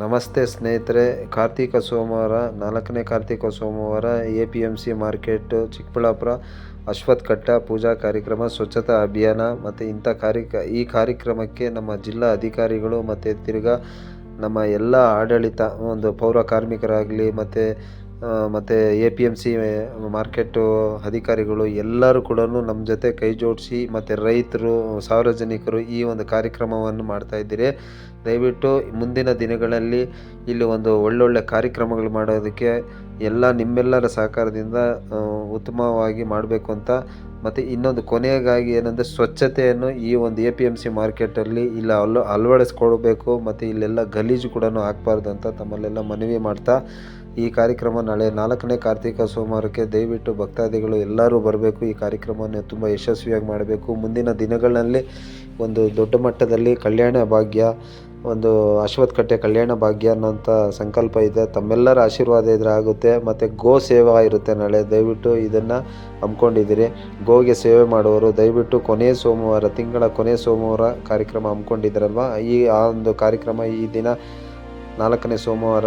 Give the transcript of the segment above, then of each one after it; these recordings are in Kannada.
ನಮಸ್ತೆ ಸ್ನೇಹಿತರೆ, ಕಾರ್ತಿಕ ಸೋಮವಾರ 4ನೇ ಕಾರ್ತಿಕ ಸೋಮವಾರ APMC ಮಾರ್ಕೆಟ್ ಚಿಕ್ಕಬಳ್ಳಾಪುರ ಅಶ್ವತ್ಥ ಕಟ್ಟ ಪೂಜಾ ಕಾರ್ಯಕ್ರಮ, ಸ್ವಚ್ಛತಾ ಅಭಿಯಾನ ಮತ್ತು ಈ ಕಾರ್ಯಕ್ರಮಕ್ಕೆ ನಮ್ಮ ಜಿಲ್ಲಾ ಅಧಿಕಾರಿಗಳು ಮತ್ತು ತಿರ್ಗಾ ನಮ್ಮ ಎಲ್ಲ ಆಡಳಿತ ಒಂದು ಪೌರ ಕಾರ್ಮಿಕರಾಗಲಿ ಮತ್ತು APMC ಮಾರ್ಕೆಟು ಅಧಿಕಾರಿಗಳು ಎಲ್ಲರೂ ಕೂಡ ನಮ್ಮ ಜೊತೆ ಕೈ ಜೋಡಿಸಿ ಮತ್ತು ರೈತರು, ಸಾರ್ವಜನಿಕರು ಈ ಒಂದು ಕಾರ್ಯಕ್ರಮವನ್ನು ಮಾಡ್ತಾಯಿದ್ದೀರಿ. ದಯವಿಟ್ಟು ಮುಂದಿನ ದಿನಗಳಲ್ಲಿ ಇಲ್ಲಿ ಒಂದು ಒಳ್ಳೊಳ್ಳೆ ಕಾರ್ಯಕ್ರಮಗಳು ಮಾಡೋದಕ್ಕೆ ನಿಮ್ಮೆಲ್ಲರ ಸಹಕಾರದಿಂದ ಉತ್ತಮವಾಗಿ ಮಾಡಬೇಕು ಅಂತ. ಮತ್ತು ಇನ್ನೊಂದು ಕೊನೆಯದಾಗಿ ಏನಂದರೆ, ಸ್ವಚ್ಛತೆಯನ್ನು ಈ ಒಂದು APMC ಮಾರ್ಕೆಟಲ್ಲಿ ಅಳವಡಿಸ್ಕೊಳ್ಬೇಕು ಮತ್ತು ಇಲ್ಲೆಲ್ಲ ಗಲೀಜು ಕೂಡ ಹಾಕಬಾರ್ದು ಅಂತ ತಮ್ಮಲ್ಲೆಲ್ಲ ಮನವಿ ಮಾಡ್ತಾ, ಈ ಕಾರ್ಯಕ್ರಮ ನಾಳೆ 4ನೇ ಕಾರ್ತಿಕ ಸೋಮವಾರಕ್ಕೆ ದಯವಿಟ್ಟು ಭಕ್ತಾದಿಗಳು ಎಲ್ಲರೂ ಬರಬೇಕು. ಈ ಕಾರ್ಯಕ್ರಮವನ್ನು ತುಂಬ ಯಶಸ್ವಿಯಾಗಿ ಮಾಡಬೇಕು. ಮುಂದಿನ ದಿನಗಳಲ್ಲಿ ಒಂದು ದೊಡ್ಡ ಮಟ್ಟದಲ್ಲಿ ಕಲ್ಯಾಣ ಭಾಗ್ಯ, ಒಂದು ಅಶ್ವತ್ಥ ಕಟ್ಟೆ ಕಲ್ಯಾಣ ಭಾಗ್ಯ ಅನ್ನೋಂಥ ಸಂಕಲ್ಪ ಇದೆ. ತಮ್ಮೆಲ್ಲರ ಆಶೀರ್ವಾದ ಇದ್ರೆ ಆಗುತ್ತೆ. ಮತ್ತು ಗೋ ಸೇವಾ ಇರುತ್ತೆ ನಾಳೆ. ದಯವಿಟ್ಟು ಇದನ್ನು ಹಮ್ಮಿಕೊಂಡಿದ್ದೀರಿ. ಗೋಗೆ ಸೇವೆ ಮಾಡುವವರು ದಯವಿಟ್ಟು ತಿಂಗಳ ಕೊನೆಯ ಸೋಮವಾರ ಕಾರ್ಯಕ್ರಮ ಹಮ್ಮಿಕೊಂಡಿದ್ದಾರಲ್ವ, ಆ ಒಂದು ಕಾರ್ಯಕ್ರಮ ಈ ದಿನ 4ನೇ ಸೋಮವಾರ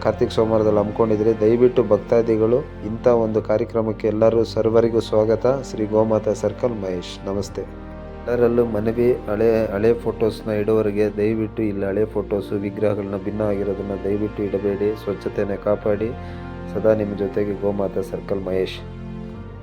ಕಾರ್ತಿಕ ಸೋಮವಾರದಲ್ಲಿ ಹಮ್ಮಿಕೊಂಡಿದ್ದೀರಿ. ದಯವಿಟ್ಟು ಭಕ್ತಾದಿಗಳು ಇಂಥ ಒಂದು ಕಾರ್ಯಕ್ರಮಕ್ಕೆ ಎಲ್ಲರೂ ಸರ್ವರಿಗೂ ಸ್ವಾಗತ. ಶ್ರೀ ಗೋಮಾತಾ ಸರ್ಕಲ್, ಮಹೇಶ್. ನಮಸ್ತೆ. ಎಲ್ಲರಲ್ಲೂ ಮನವಿ, ಹಳೆ ಫೋಟೋಸ್ನ ಇಡುವವರಿಗೆ ದಯವಿಟ್ಟು ಇಲ್ಲಿ ಹಳೆ ಫೋಟೋಸು, ವಿಗ್ರಹಗಳನ್ನ ಭಿನ್ನ ಆಗಿರೋದನ್ನು ದಯವಿಟ್ಟು ಇಡಬೇಡಿ. ಸ್ವಚ್ಛತೆಯನ್ನು ಕಾಪಾಡಿ. ಸದಾ ನಿಮ್ಮ ಜೊತೆಗೆ ಗೋಮಾತಾ ಸರ್ಕಲ್, ಮಹೇಶ್.